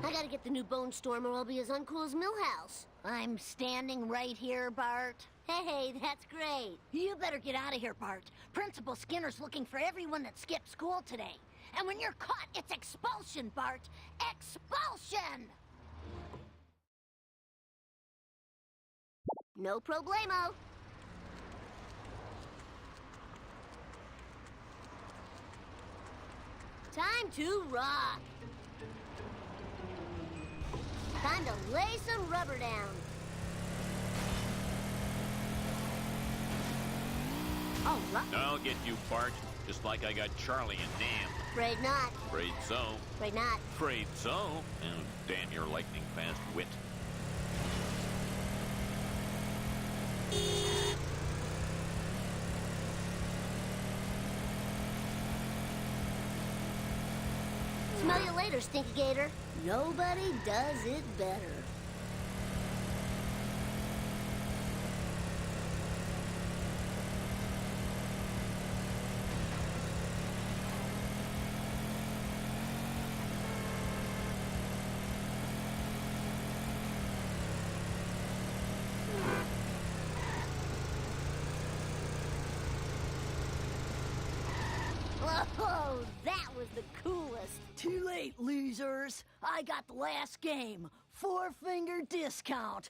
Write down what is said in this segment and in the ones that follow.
I gotta get the new Bone Storm or I'll be as uncool as Millhouse. I'm standing right here, Bart. Hey, that's great. You better get out of here, Bart. Principal Skinner's looking for everyone that skipped school today. And when you're caught, it's expulsion, Bart. Expulsion! No problemo. Time to rock. Time to lay some rubber down. All right. I'll get you, Bart. Just like I got Charlie and Nam. Afraid not. Afraid so. Afraid not. Afraid so. And damn your lightning-fast wit. Smell you later, Stinky Gator. Nobody does it better. Oh, that was the coolest. Too late, losers. I got the last game. 4-finger discount.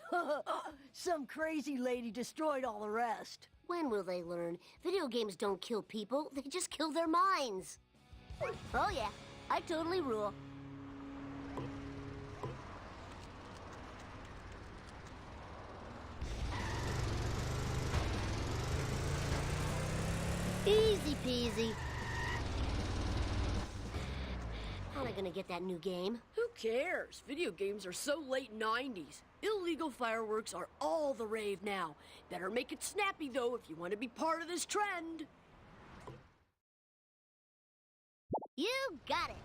Some crazy lady destroyed all the rest. When will they learn? Video games don't kill people, they just kill their minds. Oh yeah, I totally rule. Easy peasy. How am I gonna get that new game? Who cares? Video games are so late 90s. Illegal fireworks are all the rave now. Better make it snappy, though, if you want to be part of this trend. You got it.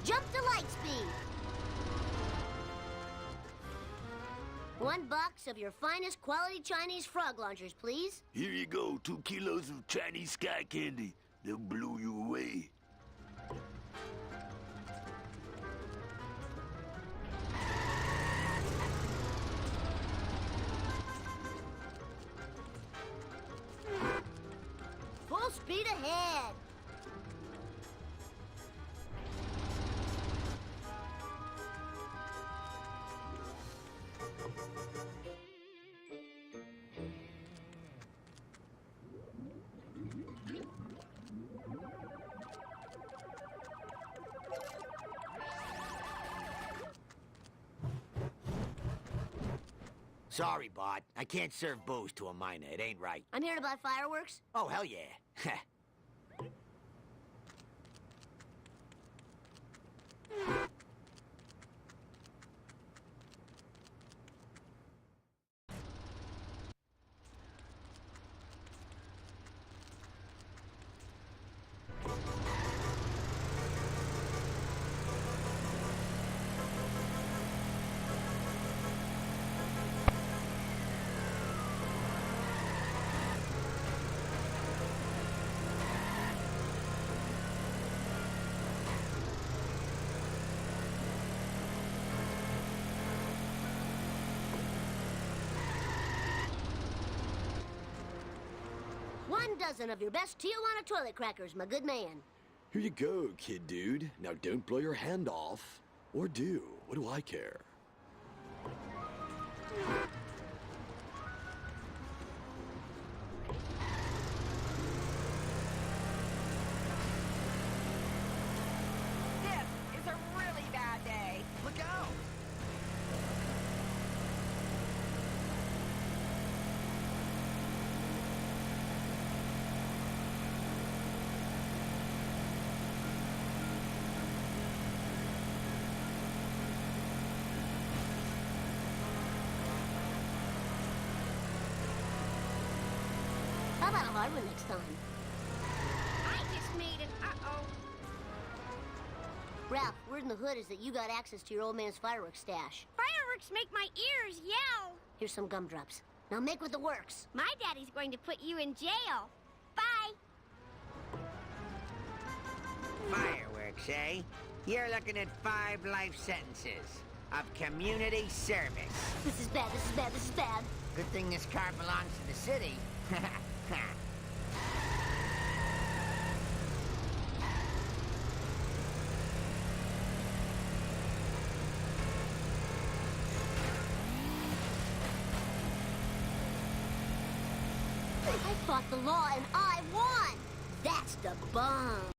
Jump to light speed. $1 of your finest quality Chinese frog launchers, please. Here you go, 2 kilos of Chinese sky candy. They'll blow you away. Full speed ahead. Sorry, Bart. I can't serve booze to a minor. It ain't right. I'm here to buy fireworks. Oh, hell yeah. One dozen of your best Tijuana toilet crackers, my good man. Here you go, kid dude. Now don't blow your hand off. Or do. What do I care? This is a really bad day. Look out! How about a hard one next time? I just made an uh-oh. Ralph, word in the hood is that you got access to your old man's fireworks stash. Fireworks make my ears yell. Here's some gumdrops. Now make with the works. My daddy's going to put you in jail. Bye. Fireworks, eh? You're looking at 5 life sentences of community service. This is bad, this is bad, this is bad. Good thing this car belongs to the city. I fought the law and I won! That's the bomb!